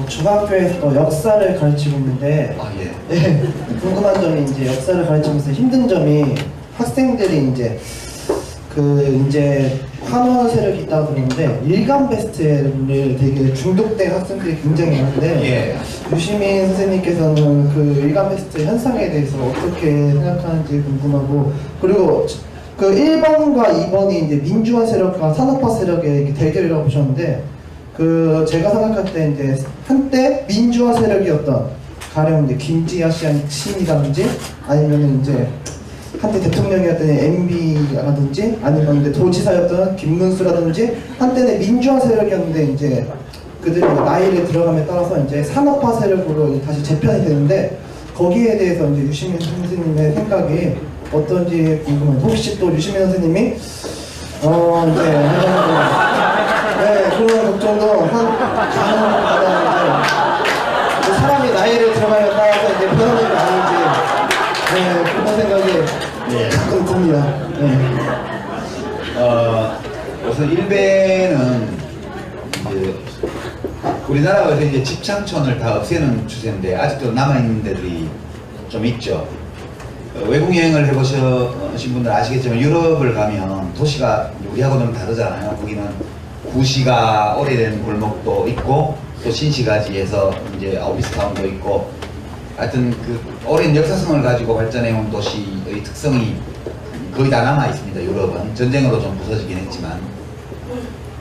중학교에서 역사를 가르치고 있는데 예, 궁금한 점이 이제 역사를 가르치면서 힘든 점이 학생들이 이제 환원 세력이 있다고 그러는데 일간 베스트를 되게 중독된 학생들이 굉장히 많은데 유시민 선생님께서는 그 일간 베스트 현상에 대해서 어떻게 생각하는지 궁금하고, 그리고 그 1번과 2번이 이제 민주화 세력과 산업화 세력의 대결이라고 보셨는데, 그 제가 생각할 때 이제 한때 민주화 세력이었던 가령 이제 김지아 씨이라든지 아니면은 이제 한때 대통령이었던 MB라든지 아니면 이제 도지사였던 김문수라든지 한때는 민주화 세력이었는데 이제 그들이 나이를 들어감에 따라서 이제 산업화 세력으로 다시 재편이 되는데, 거기에 대해서 이제 유시민 선생님의 생각이 어떤지 궁금해요. 혹시 또 유시민 선생님이 그런 걱정도 가능하다. 사람이 나이를 들어가면 따라서 이제 변하는 게 아닌지 그런 생각이 가끔 듭니다. 우선 일베는 이제 우리나라가 이제 집창촌을 다 없애는 추세인데 아직도 남아있는 데들이 좀 있죠. 외국 여행을 해보신 분들 아시겠지만 유럽을 가면 도시가 우리하고는 다르잖아요. 거기는 구시가 오래된 골목도 있고 또 신시가지에서 이제 아우비스타운도 있고, 하여튼 그 오랜 역사성을 가지고 발전해온 도시의 특성이 거의 다 남아 있습니다. 유럽은 전쟁으로 좀 부서지긴 했지만.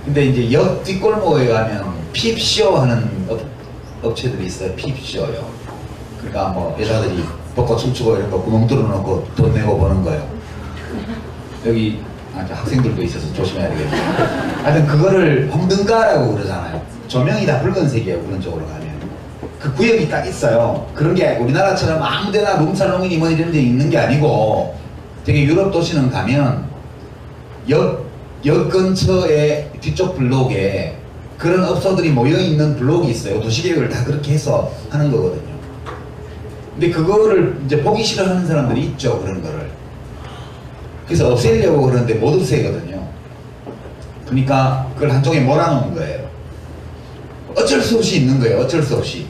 근데 이제 역 뒷골목에 가면 핍쇼 하는 업체들이 있어요. 핍쇼요. 그러니까 뭐 여자들이 벚꽃 춤추고 이런 거 구멍 뚫어놓고 돈 내고 보는 거예요. 여기 학생들도 있어서 조심해야 되겠네요. 하여튼 그거를 홍등가라고 그러잖아요. 조명이 다 붉은색이에요. 그런 쪽으로 가면. 그 구역이 딱 있어요. 그런 게 우리나라처럼 아무데나 룸살롱이니 뭐 이런 데 있는 게 아니고, 되게 유럽 도시는 가면 역 근처에 뒤쪽 블록에 그런 업소들이 모여있는 블록이 있어요. 도시계획을 다 그렇게 해서 하는 거거든요. 근데 그거를 이제 보기 싫어하는 사람들이 있죠. 그런 거를. 그래서 없애려고 그러는데 못 없애거든요. 그러니까 그걸 한쪽에 몰아놓은 거예요. 어쩔 수 없이 있는 거예요. 어쩔 수 없이.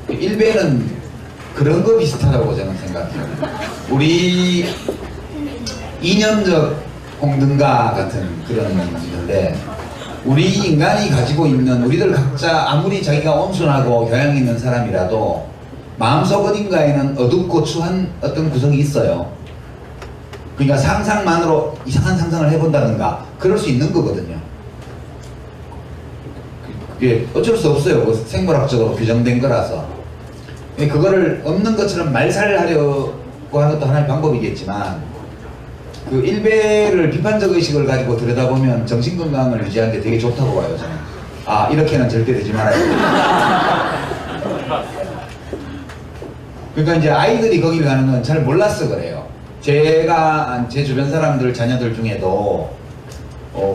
일베는 그런 거 비슷하다고 저는 생각해요. 우리 이념적 홍등가 같은 그런 건데, 우리 인간이 가지고 있는, 우리들 각자 아무리 자기가 온순하고 교양 있는 사람이라도 마음속 어딘가에는 어둡고 추한 어떤 구석이 있어요. 그러니까 상상만으로 이상한 상상을 해본다든가 그럴 수 있는 거거든요. 그게 어쩔 수 없어요. 생물학적으로 규정된 거라서. 그거를 없는 것처럼 말살하려고 하는 것도 하나의 방법이겠지만, 그 일베를 비판적 의식을 가지고 들여다보면 정신건강을 유지하는 데 되게 좋다고 봐요, 저는. 이렇게는 절대 되지 말아야 돼. 그러니까 이제 아이들이 거기를 가는 건 잘 몰라서 그래요. 제가 제 주변 사람들 자녀들 중에도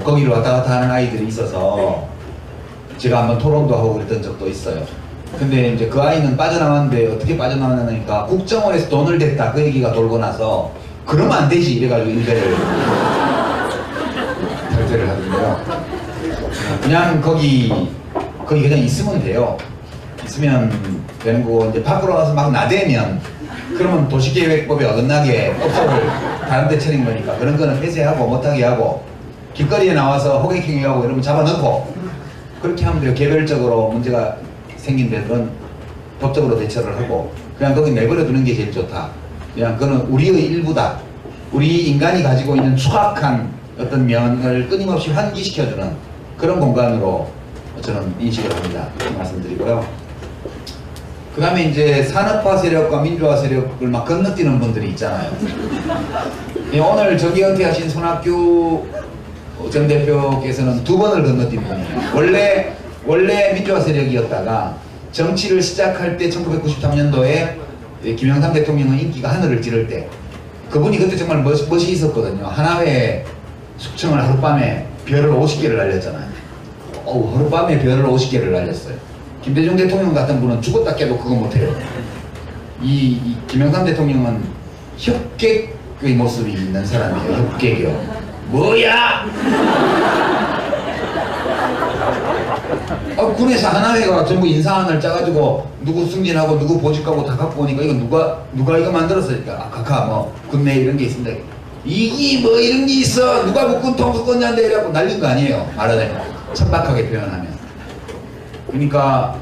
거기를 왔다 갔다 하는 아이들이 있어서 제가 한번 토론도 하고 그랬던 적도 있어요. 근데 이제 그 아이는 빠져나왔는데 어떻게 빠져나왔냐니까 국정원에서 돈을 댔다 그 얘기가 돌고 나서 그러면 안 되지 이래가지고 일베를 탈퇴를 하던데요. 그냥 거기 그냥 있으면 돼요. 있으면 되는 거고, 이제 밖으로 나와서 막 나대면 그러면 도시계획법에 어긋나게 업소를 다른 데 차린 거니까 그런 거는 폐쇄하고 못하게 하고, 길거리에 나와서 호객행위하고 이러면 잡아넣고 그렇게 하면 돼요. 개별적으로 문제가 생긴 데들은 법적으로 대처를 하고 그냥 거기 내버려 두는 게 제일 좋다. 그냥 그거는 우리의 일부다. 우리 인간이 가지고 있는 추악한 어떤 면을 끊임없이 환기시켜주는 그런 공간으로 저는 인식을 합니다. 이렇게 말씀드리고요. 그 다음에 이제 산업화 세력과 민주화 세력을 막 건너뛰는 분들이 있잖아요. 오늘 정기 은퇴하신 손학규 전 대표께서는 2번을 건너뛴 분이에요. 원래 민주화 세력이었다가 정치를 시작할 때 1993년도에 김영삼 대통령의 인기가 하늘을 찌를 때 그분이 그때 정말 멋이 있었거든요. 하나회 숙청을 하룻밤에 별을 50개를 날렸잖아요. 하룻밤에 별을 50개를 날렸어요. 김대중 대통령 같은 분은 죽었다 깨도 그거 못해요. 이 김영삼 대통령은 협객의 모습이 있는 사람이에요. 협객이요. 뭐야! 군에서 하나회가 전부 인사안을 짜가지고 누구 승진하고 누구 보직하고 다 갖고 오니까 이거 누가 이거 만들었으니까 각하 뭐 군내 이런 게 있습니다. 이기 뭐 이런 게 있어 누가 국군 통수권자인데 이래갖고 날린 거 아니에요. 말하자면 천박하게 표현하면. 그러니까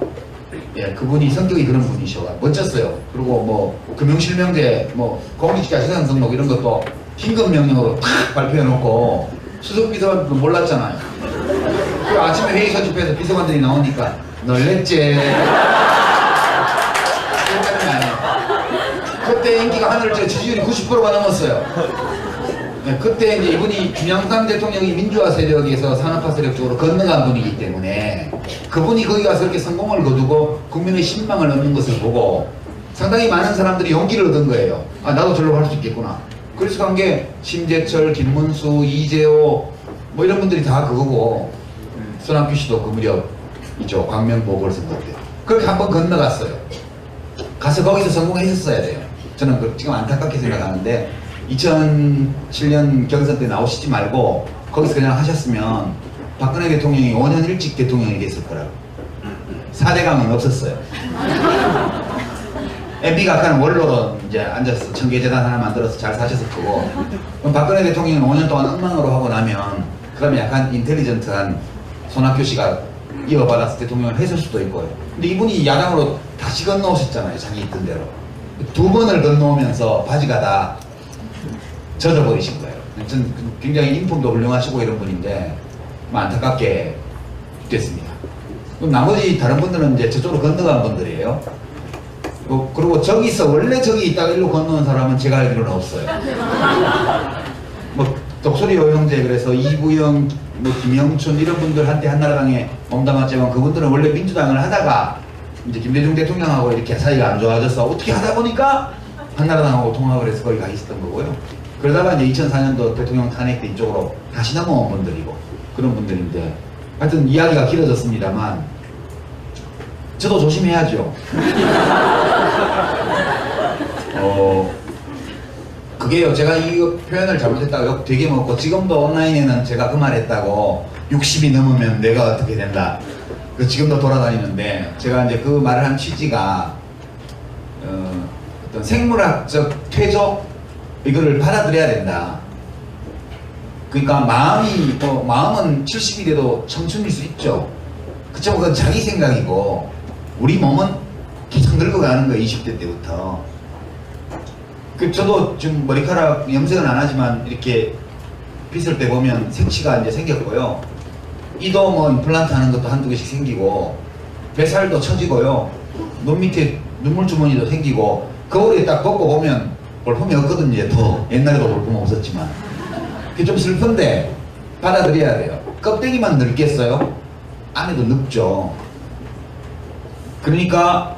예, 그분이 성격이 그런 분이셔. 멋졌어요. 그리고 뭐 금융실명제 뭐 공직자 세상 등록 이런 것도 긴급 명령으로 탁 발표해놓고 수석비서관도 몰랐잖아요. 그 아침에 회의 소집해서 비서관들이 나오니까 놀랬지. 그때 인기가 하늘을 찌고 지지율이 90%가 넘었어요. 네, 그때 이제 이분이 김영삼 대통령이 민주화 세력에서 산업화 세력 쪽으로 건너간 분이기 때문에 그분이 거기 가서 이렇게 성공을 거두고 국민의 신망을 얻는 것을 보고 상당히 많은 사람들이 용기를 얻은 거예요. 아, 나도 저로 갈 수 있겠구나. 그래서 간 게 심재철, 김문수, 이재호 뭐 이런 분들이 다 그거고 손학규 씨도 그 무렵이죠. 광명보 벌써 그때. 그렇게 한번 건너갔어요. 가서 거기서 성공했었어야 돼요. 저는 지금 안타깝게 생각하는데 2007년 경선 때 나오시지 말고 거기서 그냥 하셨으면 박근혜 대통령이 5년 일찍 대통령이 됐을 거라고. 4대강은 없었어요. MB가 아까는 원로로 이제 앉아서 청계재단 하나 만들어서 잘 사셨을 거고, 그럼 박근혜 대통령은 5년 동안 엉망으로 하고 나면 그러면 약간 인텔리전트한 손학규 씨가 이어받아서 대통령을 했을 수도 있고요. 근데 이분이 야당으로 다시 건너오셨잖아요. 자기 있던 대로. 2번을 건너오면서 바지가 다 젖어버리신 거예요. 전 굉장히 인품도 훌륭하시고 이런 분인데 안타깝게 됐습니다. 그럼 나머지 다른 분들은 이제 저쪽으로 건너간 분들이에요. 그리고 저기서 원래 저기 있다가 일로 건너온 사람은 제가 알기로는 없어요. 뭐 독수리 오형제 그래서 이부영, 뭐 김영춘 이런 분들한테 한나라당에 몸담았지만 그분들은 원래 민주당을 하다가 이제 김대중 대통령하고 이렇게 사이가 안 좋아져서 어떻게 하다 보니까 한나라당하고 통합을 해서 거기 가 있었던 거고요. 그러다가 이제 2004년도 대통령 탄핵 때 이쪽으로 다시 넘어온 분들이고 그런 분들인데 하여튼 이야기가 길어졌습니다만 저도 조심해야죠. 그게요, 제가 이 표현을 잘못했다고 욕 되게 먹고 지금도 온라인에는 제가 그 말 했다고 60이 넘으면 내가 어떻게 된다. 지금도 돌아다니는데 제가 이제 그 말을 한 취지가 어떤 생물학적 퇴조 이거를 받아들여야 된다. 그러니까 마음은 70이 돼도 청춘일 수 있죠. 그쵸? 그건 자기 생각이고 우리 몸은 계속 늙어가는 거예요. 20대 때부터. 저도 지금 머리카락 염색은 안 하지만 이렇게 빗을 때 보면 색치가 이제 생겼고요. 이도 뭐 임플란트 하는 것도 한두 개씩 생기고 뱃살도 처지고요. 눈 밑에 눈물 주머니도 생기고 거울에 딱 벗고 보면 볼품이 없거든요. 이제 더 옛날에도 볼품 없었지만 그게 좀 슬픈데 받아들여야 돼요. 껍데기만 늙겠어요? 안에도 늙죠. 그러니까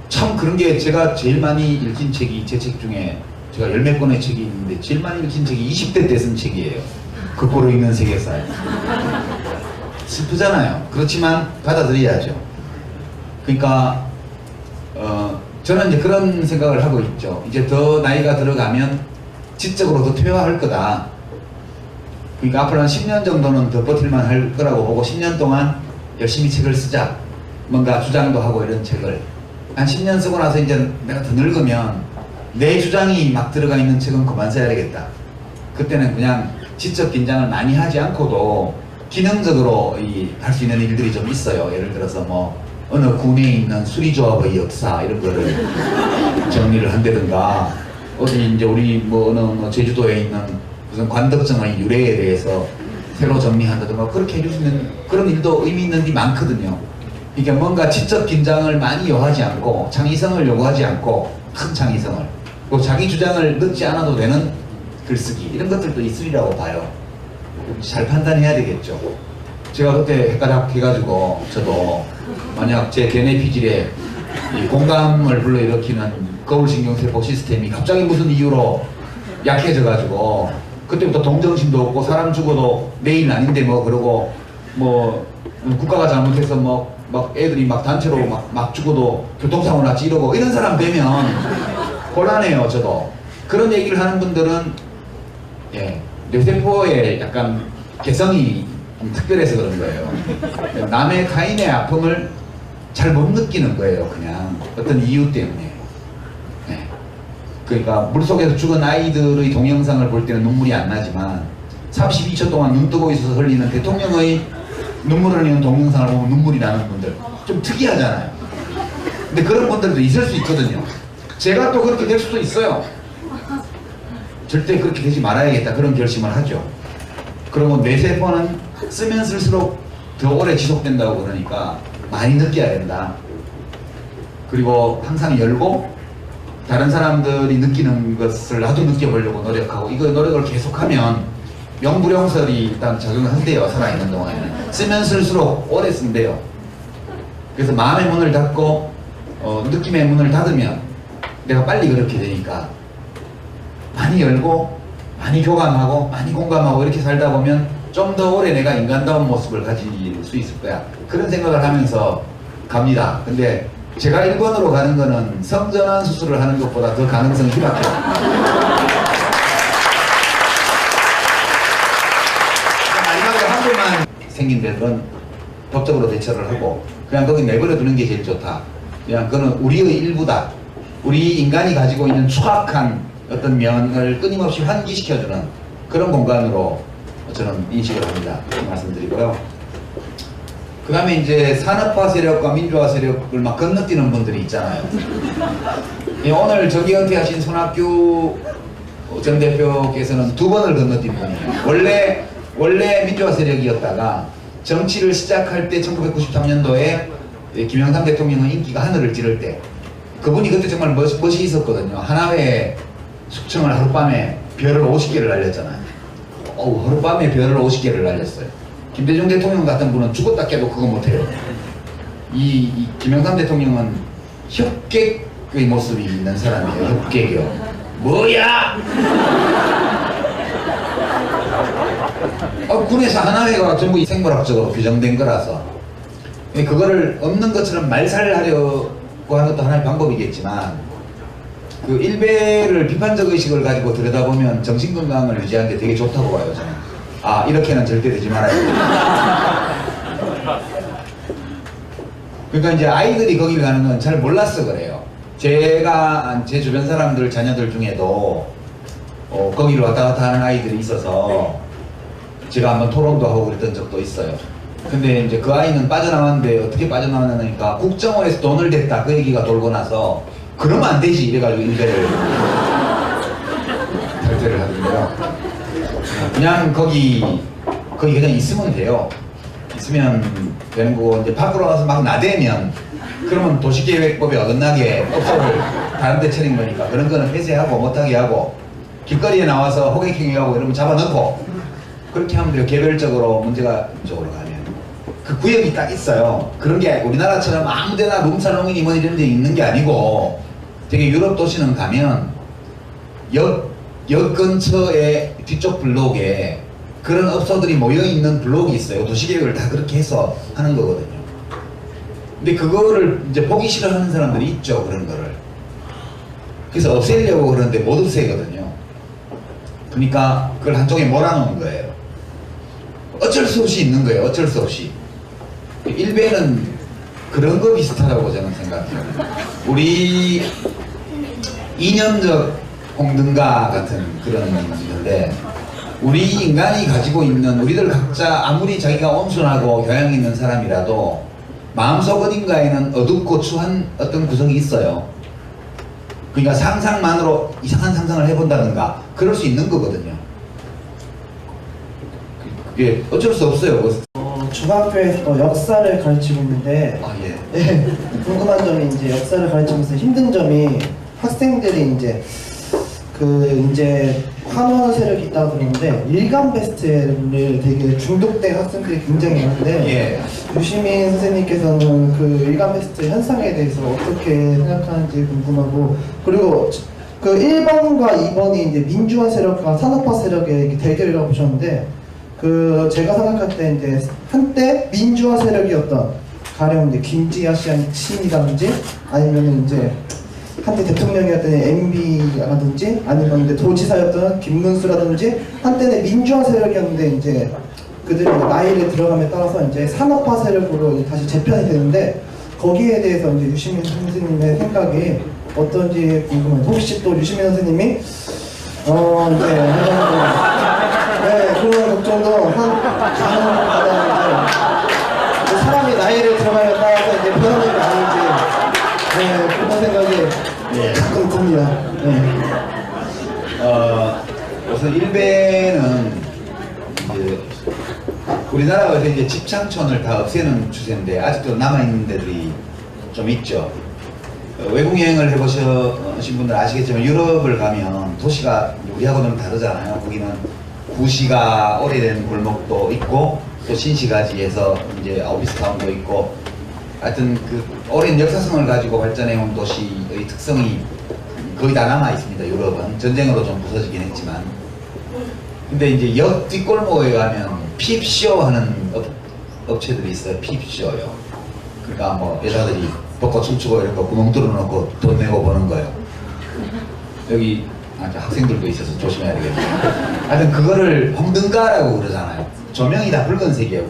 참 그런 게 제가 제일 많이 읽힌 책이 제 책 중에 제가 10몇 권의 책이 있는데 제일 많이 읽힌 책이 20대 때 쓴 책이에요. 거꾸로 읽는 세계사에. 슬프잖아요. 그렇지만 받아들여야죠. 그러니까 저는 이제 그런 생각을 하고 있죠. 이제 더 나이가 들어가면 지적으로 더 퇴화할 거다. 그러니까 앞으로 한 10년 정도는 더 버틸만 할 거라고 보고 10년 동안 열심히 책을 쓰자. 뭔가 주장도 하고 이런 책을. 한 10년 쓰고 나서 이제 내가 더 늙으면 내 주장이 막 들어가 있는 책은 그만 써야 되겠다. 그때는 그냥 지적 긴장을 많이 하지 않고도 기능적으로 할 수 있는 일들이 좀 있어요. 예를 들어서 뭐 어느 군에 있는 수리조합의 역사 이런 거를 정리를 한다든가 어디 이제 우리 뭐 어느 제주도에 있는 무슨 관덕정의 유래에 대해서 새로 정리한다든가 그렇게 해줄 수 있는 그런 일도 의미 있는 일이 많거든요. 그러니까 뭔가 지적 긴장을 많이 요하지 않고 창의성을 요구하지 않고 큰 창의성을 그리고 자기 주장을 넣지 않아도 되는 글쓰기 이런 것들도 있으리라고 봐요. 잘 판단해야 되겠죠. 제가 그때 헷갈려 해가지고 저도 만약 제 DNA 피질에 이 공감을 불러일으키는 거울신경세포 시스템이 갑자기 무슨 이유로 약해져가지고 그때부터 동정심도 없고 사람 죽어도 내일 아닌데 뭐 그러고 뭐 국가가 잘못해서 뭐 막 애들이 막 단체로 막 죽어도 교통사고 났지 이러고 이런 사람 되면 곤란해요. 저도 그런 얘기를 하는 분들은 예, 뇌세포에 약간 개성이 좀 특별해서 그런 거예요. 남의 타인의 아픔을 잘 못 느끼는 거예요. 그냥 어떤 이유 때문에. 네. 그러니까 물속에서 죽은 아이들의 동영상을 볼 때는 눈물이 안 나지만 32초 동안 눈 뜨고 있어서 흘리는 대통령의 눈물 흘리는 동영상을 보면 눈물이 나는 분들 좀 특이하잖아요. 근데 그런 분들도 있을 수 있거든요. 제가 또 그렇게 될 수도 있어요. 절대 그렇게 되지 말아야겠다 그런 결심을 하죠. 그러고 뇌세 번은 쓰면 쓸수록 더 오래 지속된다고 그러니까 많이 느껴야 된다. 그리고 항상 열고 다른 사람들이 느끼는 것을 나도 느껴보려고 노력하고 이거 노력을 계속하면 명불용설이 일단 작용을 한대요. 살아있는 동안에는 쓰면 쓸수록 오래 쓴대요. 그래서 마음의 문을 닫고 느낌의 문을 닫으면 내가 빨리 그렇게 되니까 많이 열고 많이 교감하고 많이 공감하고 이렇게 살다 보면 좀 더 오래 내가 인간다운 모습을 가질 수 있을 거야. 그런 생각을 하면서 갑니다. 근데 제가 1번으로 가는 거는 성전환 수술을 하는 것보다 더 가능성이 희박해요. 마지막으로 한 번만 생긴 데는 법적으로 대처를 하고 그냥 거기 내버려 두는 게 제일 좋다. 그냥 그거는 우리의 일부다. 우리 인간이 가지고 있는 추악한 어떤 면을 끊임없이 환기시켜주는 그런 공간으로 저는 인식을 합니다. 이렇게 말씀드리고요. 그 다음에 이제 산업화 세력과 민주화 세력을 막 건너뛰는 분들이 있잖아요. 오늘 정기 은퇴하신 손학규 전 대표께서는 2번을 건너뛴 분이에요. 원래 민주화 세력이었다가 정치를 시작할 때 1993년도에 김영삼 대통령의 인기가 하늘을 찌를 때 그분이 그때 정말 멋이 있었거든요. 하나회 숙청을 하룻밤에 별을 50개를 날렸잖아요. 하룻밤에 별을 50개를 날렸어요. 김대중 대통령 같은 분은 죽었다 깨도 그거 못해요. 이 김영삼 대통령은 협객의 모습이 있는 사람이에요. 협객이요. 뭐야? 군에서 하나회가 전부 생물학적으로 규정된 거라서 그거를 없는 것처럼 말살하려고 하는 것도 하나의 방법이겠지만 그 일베를 비판적 의식을 가지고 들여다보면 정신건강을 유지하는 데 되게 좋다고 봐요. 저는. 이렇게는 절대 되지 말아야 돼. 그러니까 이제 아이들이 거기를 가는 건 잘 몰라서 그래요. 제가 제 주변 사람들 자녀들 중에도 거기를 왔다 갔다 하는 아이들이 있어서 제가 한번 토론도 하고 그랬던 적도 있어요. 근데 이제 그 아이는 빠져나왔는데 어떻게 빠져나왔냐니까 국정원에서 돈을 댔다 그 얘기가 돌고 나서 그러면 안 되지 이래가지고 일베를 탈퇴를 하던데요. 그냥 거기 그냥 있으면 돼요. 있으면 되는 거고 이제 밖으로 가서 막 나대면 그러면 도시계획법에 어긋나게 업소를 다른 데 차린 거니까 그런 거는 폐쇄하고 못하게 하고 길거리에 나와서 호객행위하고 이러면 잡아넣고 그렇게 하면 돼요. 개별적으로 문제가 이쪽으로 가면 그 구역이 딱 있어요. 그런 게 우리나라처럼 아무데나 룸살롱이니 뭐 이런 데 있는 게 아니고 되게 유럽 도시는 가면 역 근처에 뒤쪽 블록에 그런 업소들이 모여있는 블록이 있어요. 도시계획을 다 그렇게 해서 하는 거거든요. 근데 그거를 이제 보기 싫어하는 사람들이 있죠. 그런 거를. 그래서 없애려고 그러는데 못 없애거든요. 그러니까 그걸 한쪽에 몰아놓은 거예요. 어쩔 수 없이 있는 거예요. 어쩔 수 없이. 일베는 그런 거 비슷하다고 저는 생각해요. 우리 이념적 홍등가 같은 그런 건데 우리 인간이 가지고 있는 우리들 각자 아무리 자기가 온순하고 교양 있는 사람이라도 마음속 어딘가에는 어둡고 추한 어떤 구성이 있어요. 그러니까 상상만으로 이상한 상상을 해본다든가 그럴 수 있는 거거든요. 그게 어쩔 수 없어요. 중학교에서 역사를 가르치고 있는데 예. 네, 궁금한 점이 이제 역사를 가르치면서 힘든 점이 학생들이 이제 환원 세력이 있다고 그러는데 일간 베스트를 되게 중독된 학생들이 굉장히 많은데 유시민 선생님께서는 그 일간 베스트 현상에 대해서 어떻게 생각하는지 궁금하고 그리고 그 1번과 2번이 이제 민주화 세력과 산업화 세력의 대결이라고 보셨는데 그 제가 생각할 때 이제 한때 민주화 세력이었던 가령 이제 김지아 씨이라든지 아니면 이제 한때 대통령이었던 MB라든지 아니면 이제 도지사였던 김문수라든지 한때는 민주화 세력이었는데 이제 그들이 나이를 들어감에 따라서 이제 산업화 세력으로 이제 다시 재편이 되는데 거기에 대해서 이제 유시민 선생님의 생각이 어떤지 궁금해요. 혹시 또 유시민 선생님이 이제 네, 그런 걱정도 가능하다는데 사람이 나이를 들어가에 따라서 이제 변하는 게 아닌지 네, 그런 생각이 가끔 듭니다. 네. 우선 일베는 이제 우리나라가 이제 집창촌을 다 없애는 추세인데 아직도 남아있는 데들이 좀 있죠. 외국 여행을 해보신 분들 아시겠지만 유럽을 가면 도시가 우리하고 좀 다르잖아요. 거기는 구시가 오래된 골목도 있고 또 신시가지에서 이제 오피스타운도 있고 하여튼 그 오랜 역사성을 가지고 발전해온 도시의 특성이 거의 다 남아 있습니다. 유럽은 전쟁으로 좀 부서지긴 했지만 근데 이제 역 뒷골목에 가면 핍쇼 하는 업체들이 있어요. 핍쇼요. 그러니까 뭐 여자들이 벚꽃 춤추고 이런 거 구멍 뚫어놓고 돈 내고 보는 거예요. 여기 학생들도 있어서 조심해야 되겠네요. 하여튼 그거를 홍등가라고 그러잖아요. 조명이 다 붉은색이에요.